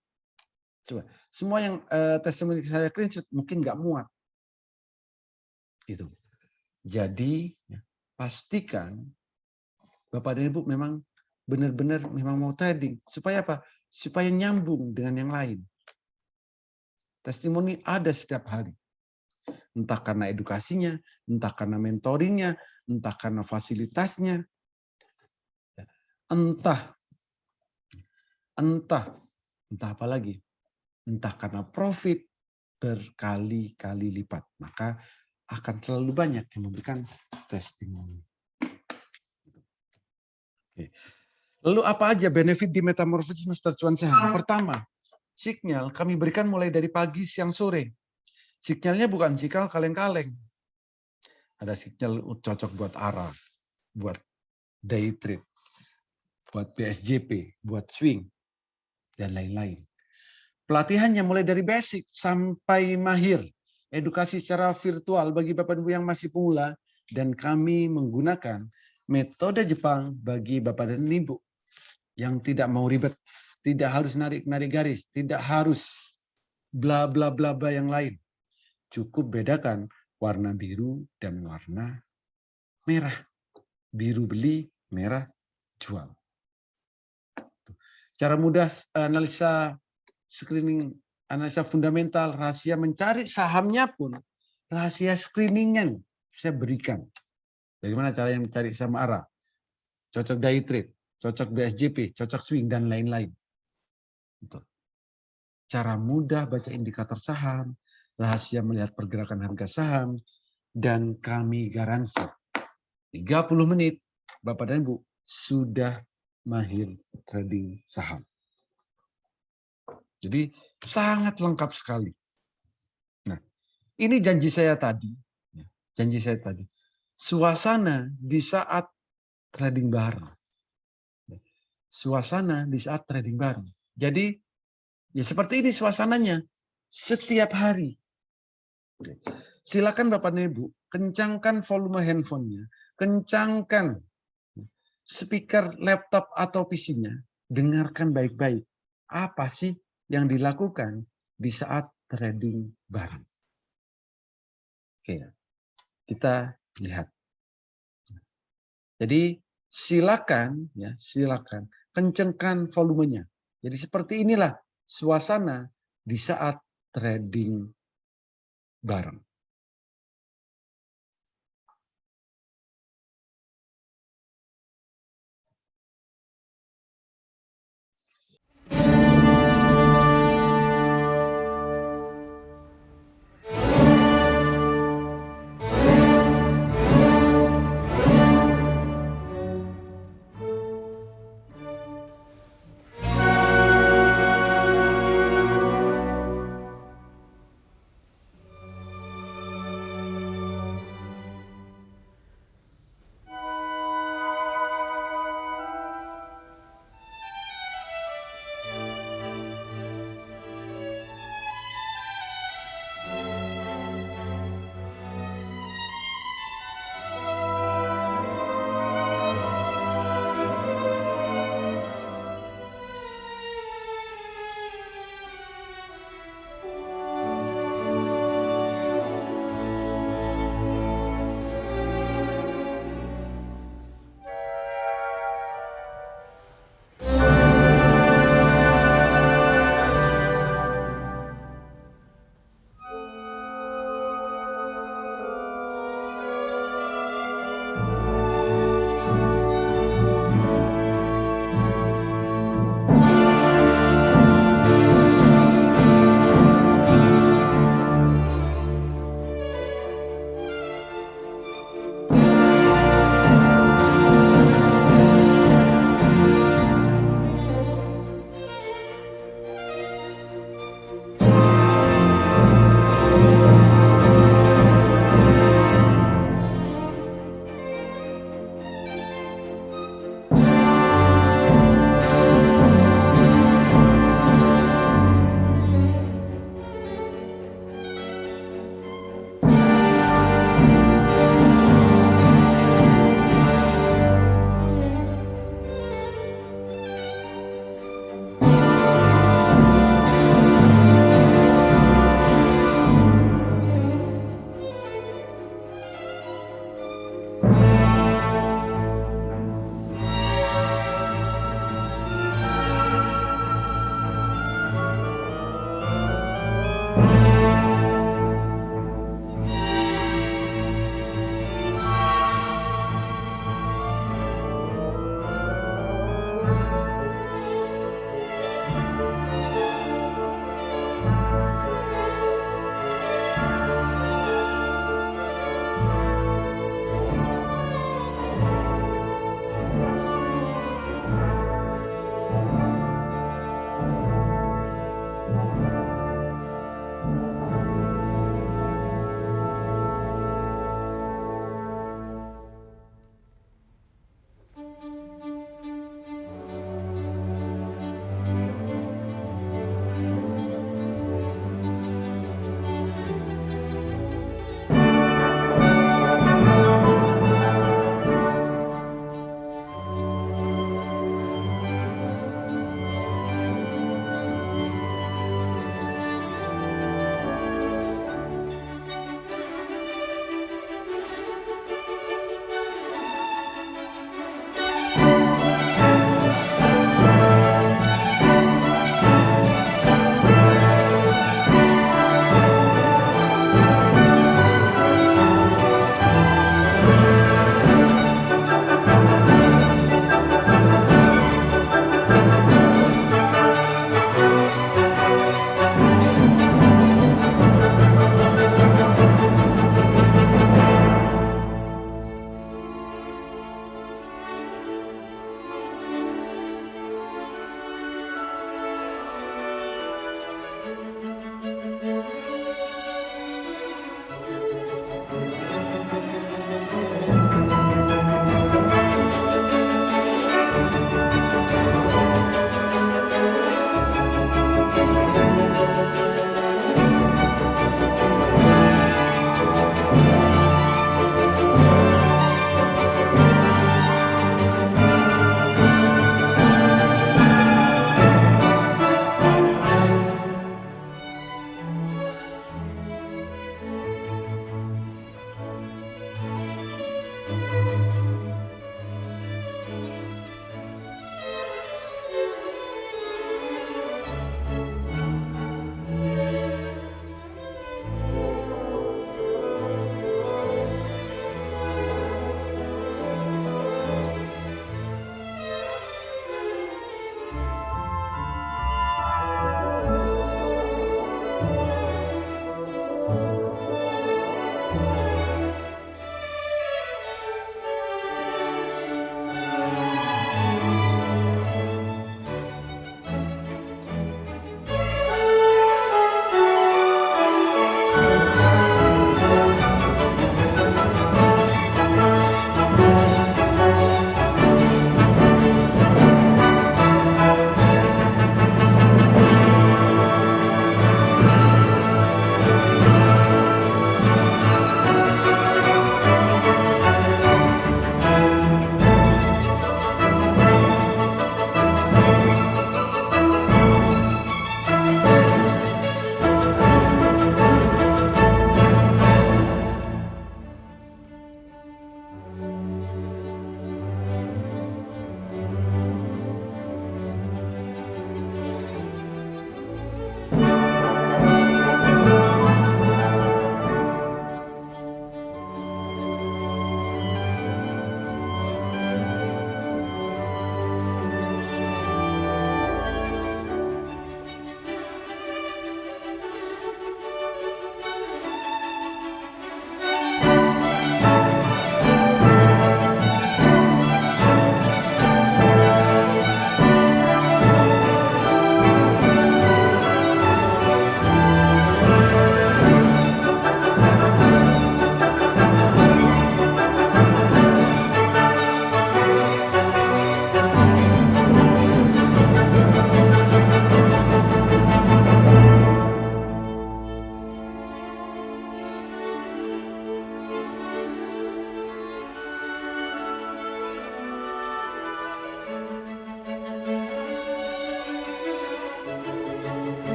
coba, semua yang testimoni saya screenshot mungkin nggak muat. Itu. Jadi ya, pastikan Bapak dan Ibu memang benar-benar memang mau trading. Supaya apa? Supaya nyambung dengan yang lain. Testimoni ada setiap hari. Entah karena edukasinya, entah karena mentoringnya, entah karena fasilitasnya, entah apa lagi, entah karena profit berkali-kali lipat, maka akan terlalu banyak yang memberikan testimoni. Oke. Lalu apa aja benefit di metamorfosis Master Cuan Saham? Pertama, sinyal kami berikan mulai dari pagi, siang, sore. Sinyalnya bukan sinyal kaleng-kaleng. Ada sinyal cocok buat ARA, buat day trade, buat PSJP, buat swing, dan lain-lain. Pelatihannya mulai dari basic sampai mahir. Edukasi secara virtual bagi Bapak Ibu yang masih pemula. Dan kami menggunakan metode Jepang bagi Bapak dan Ibu yang tidak mau ribet. Tidak harus narik-narik garis. Tidak harus bla bla bla bla yang lain. Cukup bedakan warna biru dan warna merah. Biru beli, merah jual. Cara mudah analisa screening, analisa fundamental, rahasia mencari sahamnya pun, rahasia screeningnya saya berikan. Bagaimana cara yang mencari saham ARA, cocok day trade, cocok BSJP, cocok swing, dan lain-lain. Cara mudah baca indikator saham, rahasia melihat pergerakan harga saham, dan kami garansi 30 menit Bapak dan Ibu sudah mahir trading saham. Jadi sangat lengkap sekali. Nah, ini janji saya tadi. Janji saya tadi. Suasana di saat trading bareng. Suasana di saat trading bareng. Jadi ya seperti ini suasananya setiap hari. Silakan Bapak dan Ibu kencangkan volume handphonenya, kencangkan speaker laptop atau PC-nya, dengarkan baik-baik. Apa sih yang dilakukan di saat trading bareng? Oke, kita lihat. Jadi silakan ya, silakan kencangkan volumenya. Jadi seperti inilah suasana di saat trading bareng.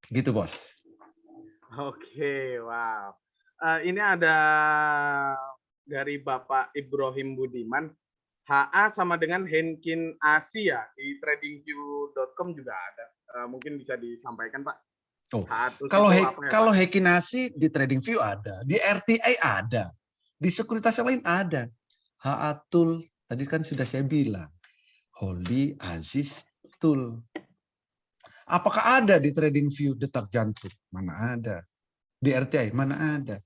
Gitu, Bos. Oke, wow. Ini ada dari Bapak Ibrahim Budiman, HA sama dengan Henkin Asia di tradingview.com juga ada. Mungkin bisa disampaikan, Pak. Oh, HA Tools kalau itu apa ya, kalau Pak? Hekinasi di TradingView ada, di RTI ada, di sekuritas yang lain ada. Haatul tadi kan sudah saya bilang, Holy Aziz Tool. Apakah ada di TradingView detak jantung? Mana ada. Di RTI mana ada.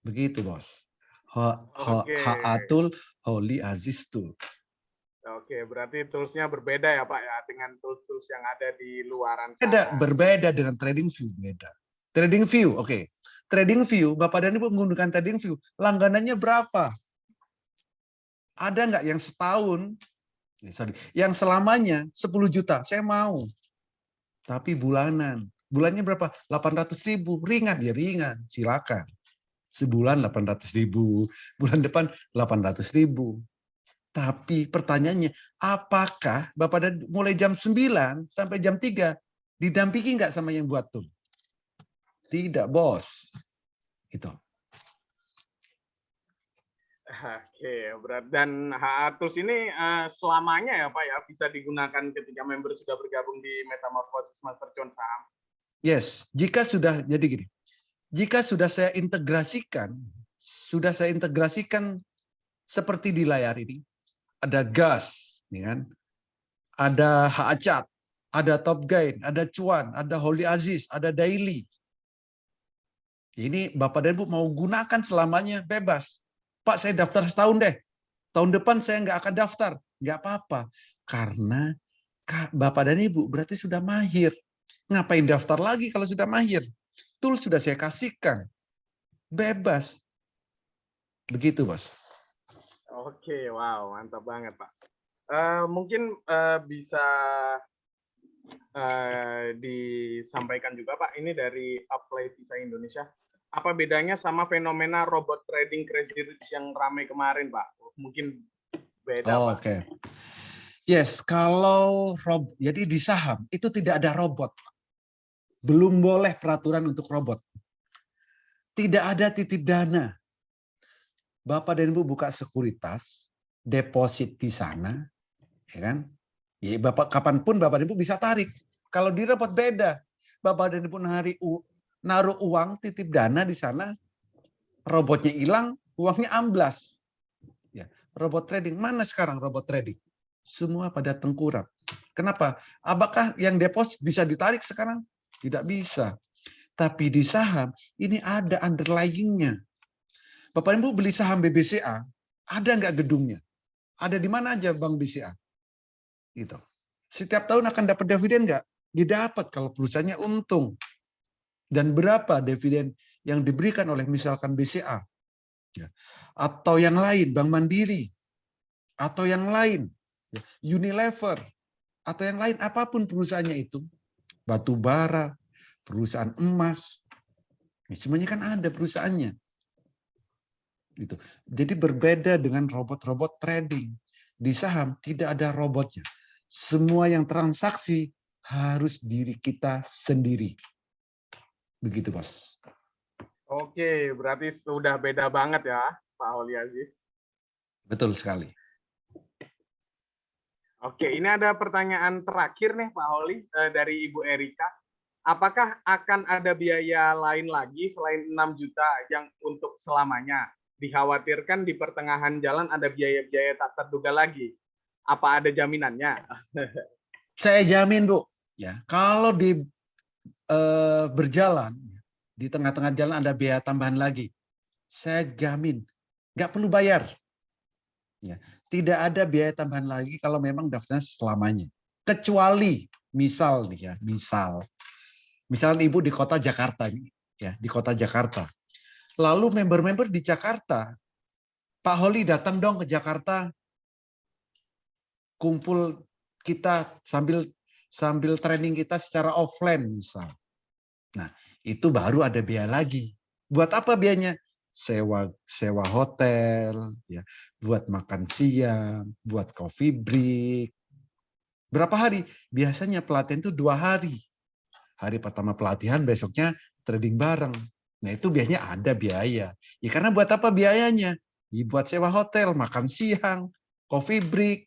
Begitu, Bos. Oke. Haatul Holy Aziz Tool. Oke, berarti toolsnya berbeda ya Pak ya dengan tools-tools yang ada di luaran Beda, sana. berbeda dengan TradingView, beda. TradingView, oke. TradingView, Bapak dan Ibu menggunakan TradingView, langganannya berapa? Ada nggak yang setahun, yang selamanya 10 juta? Saya mau. Tapi bulanan. Bulannya berapa? 800.000. Ringan, ya ringan. Silakan. Sebulan 800.000. Bulan depan 800.000. Tapi pertanyaannya, apakah Bapak dan mulai jam 9 sampai jam 3 didampingi nggak sama yang buat tuh? Tidak, Bos. Itu. Oke, berat. Dan HA Tools ini selamanya ya Pak ya bisa digunakan ketika member sudah bergabung di Metamorphosis Master Cuan Saham. Yes, jika sudah jadi gini. Jika sudah saya integrasikan seperti di layar ini, ada gas, kan? Ada HACAT, ada Top Gain, ada Cuan, ada Holy Aziz, ada Daily. Ini Bapak dan Ibu mau gunakan selamanya bebas. Pak, saya daftar setahun deh. Tahun depan saya nggak akan daftar. Nggak apa-apa. Karena Bapak dan Ibu berarti sudah mahir. Ngapain daftar lagi kalau sudah mahir? Tool sudah saya kasihkan. Bebas. Begitu, Bos. Oke, wow, mantap banget Pak. Mungkin bisa disampaikan juga Pak, ini dari Apply Visa Indonesia. Apa bedanya sama fenomena robot trading Crazy Rich yang ramai kemarin Pak? Mungkin beda Pak. Oke. Yes, kalau jadi di saham itu tidak ada robot. Belum boleh peraturan untuk robot. Tidak ada titip dana. Bapak dan Ibu buka sekuritas, deposit di sana, ya kan? Ya, Bapak kapanpun Bapak dan Ibu bisa tarik. Kalau di robot beda. Bapak dan Ibu naruh uang titip dana di sana, robotnya hilang, uangnya amblas. Ya, robot trading mana sekarang robot trading? Semua pada tengkurap. Kenapa? Apakah yang deposit bisa ditarik sekarang? Tidak bisa. Tapi di saham ini ada underlying-nya. Bapak Ibu beli saham BBCA, ada nggak gedungnya? Ada di mana aja Bank BCA? Gitu. Setiap tahun akan dapat dividen nggak? Didapat kalau perusahaannya untung. Dan berapa dividen yang diberikan oleh misalkan BCA? Atau yang lain, Bank Mandiri. Atau yang lain, Unilever. Atau yang lain, apapun perusahaannya itu. Batu bara, perusahaan emas. Semuanya kan ada perusahaannya. Gitu. Jadi berbeda dengan robot-robot trading. Di saham tidak ada robotnya. Semua yang transaksi harus diri kita sendiri. Begitu, Bos. Oke, berarti sudah beda banget ya, Pak Holy Aziz. Betul sekali. Oke, ini ada pertanyaan terakhir nih Pak Holy dari Ibu Erika. Apakah akan ada biaya lain lagi selain 6 juta yang untuk selamanya? Dikhawatirkan di pertengahan jalan ada biaya-biaya tak terduga lagi. Apa ada jaminannya? Saya jamin, Bu, ya, kalau di berjalan di tengah-tengah jalan ada biaya tambahan lagi, saya jamin nggak perlu bayar. Ya, tidak ada biaya tambahan lagi kalau memang daftarnya selamanya. Kecuali misal nih ya, misal Ibu di kota Jakarta ya, di kota Jakarta. Lalu member-member di Jakarta, Pak Holy datang dong ke Jakarta, kumpul kita sambil training kita secara offline misal. Nah, itu baru ada biaya lagi. Buat apa biayanya? Sewa hotel, ya, buat makan siang, buat coffee break. Berapa hari? Biasanya pelatihan itu 2 hari. Hari pertama pelatihan, besoknya trading bareng. Nah itu biasanya ada biaya. Ya karena buat apa biayanya? Ya, buat sewa hotel, makan siang, coffee break,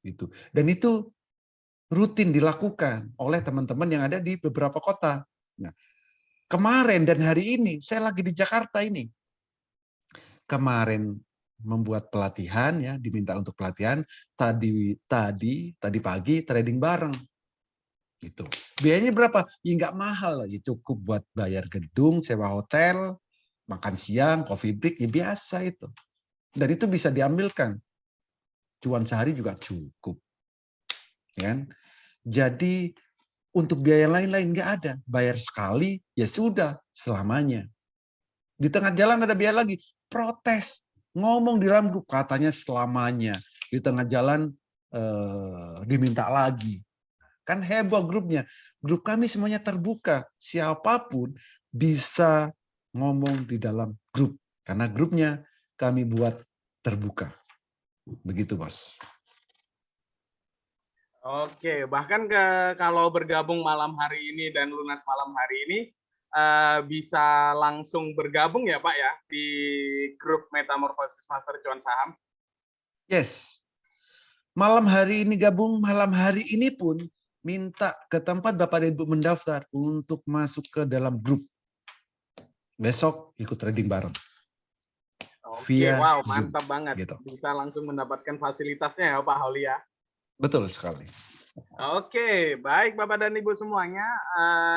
gitu. Dan itu rutin dilakukan oleh teman-teman yang ada di beberapa kota. Nah, kemarin dan hari ini saya lagi di Jakarta ini. Kemarin membuat pelatihan ya, diminta untuk pelatihan, tadi pagi trading bareng. Gitu. Biayanya berapa? Ya nggak mahal, ya cukup buat bayar gedung, sewa hotel, makan siang, coffee break, ya biasa itu. Dan itu bisa diambilkan. Cuan sehari juga cukup. Ya. Jadi untuk biaya lain-lain nggak ada. Bayar sekali, ya sudah, selamanya. Di tengah jalan ada biaya lagi. Protes. Ngomong di dalam grup, katanya selamanya. Di tengah jalan diminta lagi. Kan heboh grupnya. Grup kami semuanya terbuka. Siapapun bisa ngomong di dalam grup. Karena grupnya kami buat terbuka. Begitu, Bos. Oke, bahkan kalau bergabung malam hari ini dan lunas malam hari ini, bisa langsung bergabung ya Pak ya di grup Metamorphosis Master Cuan Saham? Yes. Malam hari ini gabung, malam hari ini pun minta ke tempat Bapak dan Ibu mendaftar untuk masuk ke dalam grup. Besok ikut trading bareng. Oke, wow, Zoom, mantap banget. gitu. Bisa langsung mendapatkan fasilitasnya ya Pak Holi ya. Betul sekali. Oke, baik Bapak dan Ibu semuanya,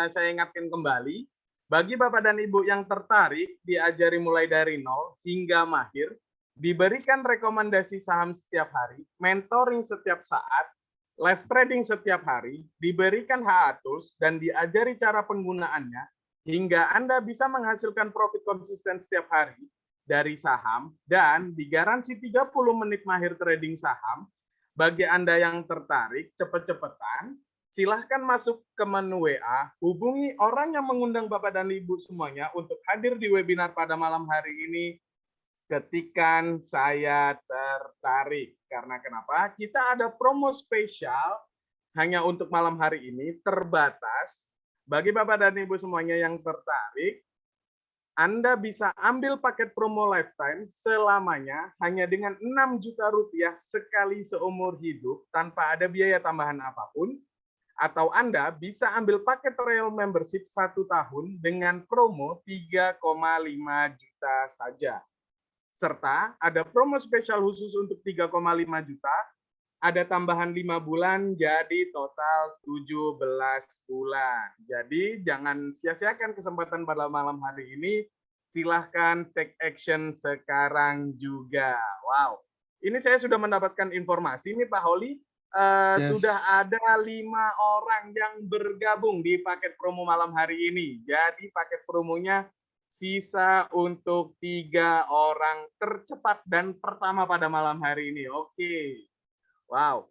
saya ingatkan kembali, bagi Bapak dan Ibu yang tertarik diajari mulai dari nol hingga mahir, diberikan rekomendasi saham setiap hari, mentoring setiap saat, live trading setiap hari, diberikan HA-tools, dan diajari cara penggunaannya, hingga Anda bisa menghasilkan profit konsisten setiap hari dari saham, dan digaransi 30 menit mahir trading saham. Bagi Anda yang tertarik, cepet-cepetan, silahkan masuk ke menu WA, hubungi orang yang mengundang Bapak dan Ibu semuanya untuk hadir di webinar pada malam hari ini, ketikan saya tertarik. Karena kenapa? Kita ada promo spesial hanya untuk malam hari ini, terbatas. Bagi Bapak dan Ibu semuanya yang tertarik, Anda bisa ambil paket promo lifetime selamanya hanya dengan 6 juta rupiah sekali seumur hidup tanpa ada biaya tambahan apapun. Atau Anda bisa ambil paket Royal Membership 1 tahun dengan promo 3,5 juta saja. Serta ada promo spesial khusus untuk 3,5 juta, ada tambahan 5 bulan, jadi total 17 bulan. Jadi jangan sia-siakan kesempatan pada malam hari ini, silahkan take action sekarang juga. Wow, ini saya sudah mendapatkan informasi nih Pak Holi, Yes. sudah ada 5 orang yang bergabung di paket promo malam hari ini. Jadi paket promonya sisa untuk 3 orang tercepat dan pertama pada malam hari ini. Oke. Wow.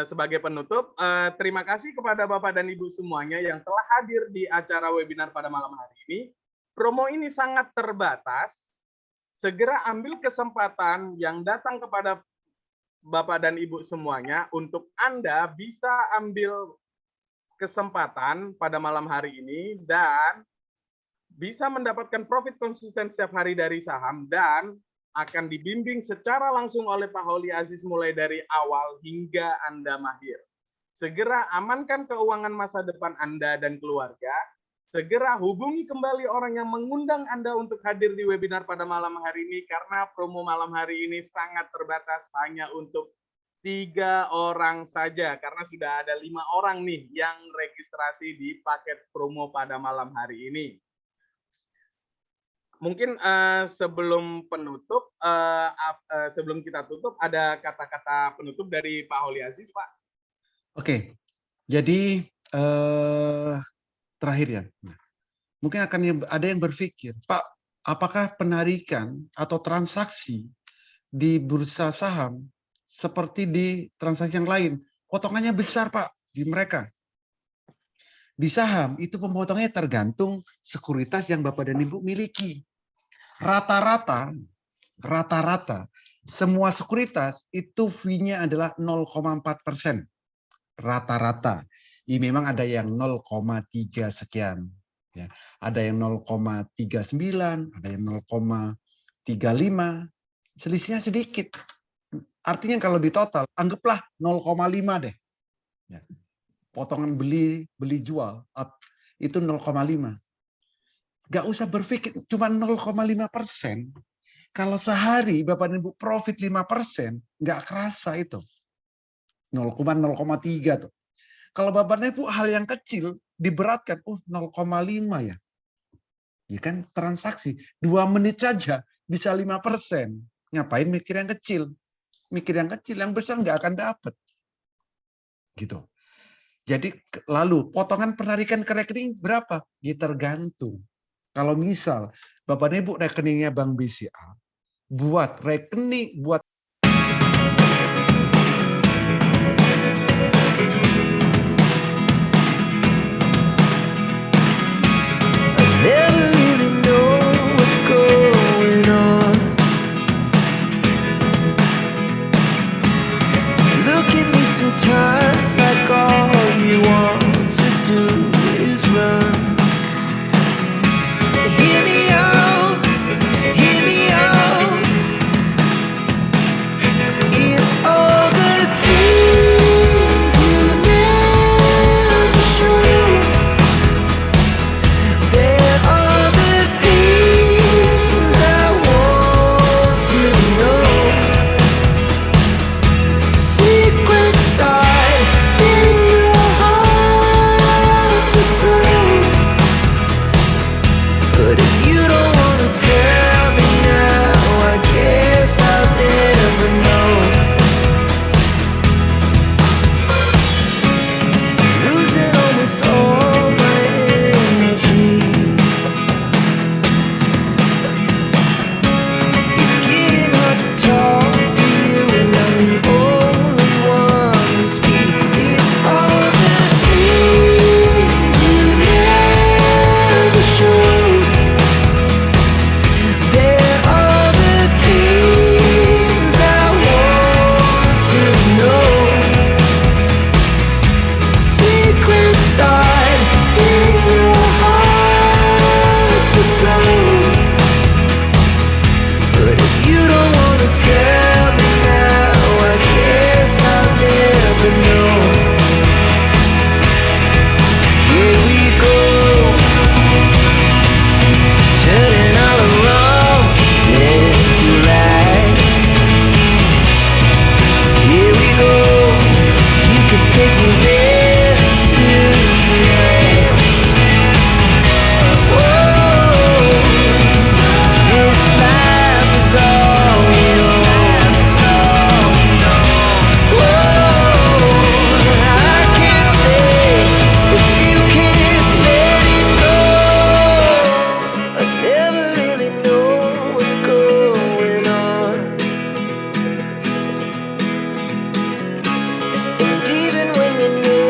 Sebagai penutup, terima kasih kepada Bapak dan Ibu semuanya yang telah hadir di acara webinar pada malam hari ini. Promo ini sangat terbatas. Segera ambil kesempatan yang datang kepada Bapak dan Ibu semuanya untuk Anda bisa ambil kesempatan pada malam hari ini dan bisa mendapatkan profit konsisten setiap hari dari saham dan akan dibimbing secara langsung oleh Pak Holi Aziz mulai dari awal hingga Anda mahir. Segera amankan keuangan masa depan Anda dan keluarga. Segera hubungi kembali orang yang mengundang Anda untuk hadir di webinar pada malam hari ini karena promo malam hari ini sangat terbatas hanya untuk 3 orang saja karena sudah ada 5 orang nih yang registrasi di paket promo pada malam hari ini. Mungkin sebelum penutup, sebelum kita tutup, ada kata-kata penutup dari Pak Holi Aziz, Pak. Oke, jadi terakhir ya. Mungkin akan ada yang berpikir, Pak, apakah penarikan atau transaksi di bursa saham seperti di transaksi yang lain, potongannya besar Pak di mereka? Di saham itu pemotongannya tergantung sekuritas yang Bapak dan Ibu miliki. Rata-rata semua sekuritas itu fee-nya adalah 0,4%. Rata-rata. Ya, memang ada yang 0,3 sekian. Ya, ada yang 0,39, ada yang 0,35. Selisihnya sedikit. Artinya kalau di total, anggaplah 0,5 deh. Ya. Potongan beli jual itu 0,5. Nggak usah berpikir cuma 0,5%. Kalau sehari Bapak dan Ibu profit 5%, nggak kerasa itu. 0,3 tuh. Kalau Bapak dan Ibu hal yang kecil diberatkan, 0,5 ya. Ya kan transaksi 2 menit saja bisa 5%. Ngapain mikir yang kecil? Mikir yang kecil, yang besar nggak akan dapat. Gitu. Jadi lalu potongan penarikan ke rekening berapa? Ya tergantung. Kalau misal Bapak dan Ibu rekeningnya Bank BCA, buat rekening, buat Never really know what's going on. Look at me sometimes like all you want to do is run. Hear me out, hear me out. It's all the things you never show. There are the things I want to know. Secrets start in your heart so slow. But if you don't wanna tell me now, I guess I'll never know. Losing almost all my energy. It's getting hard to talk to you, and I'm the only one who speaks. It's all the things you never show. There are the things I want to know. Secrets start in your heart so slow. But if you don't wanna tell me now, I guess I'll never know. Here we go, turning all the wrongs into rights. Here we go, you can take me there tonight. Whoa, this life is all we know. Whoa, I can't stay if you can't let it go. I never really know what's going on. And even when you know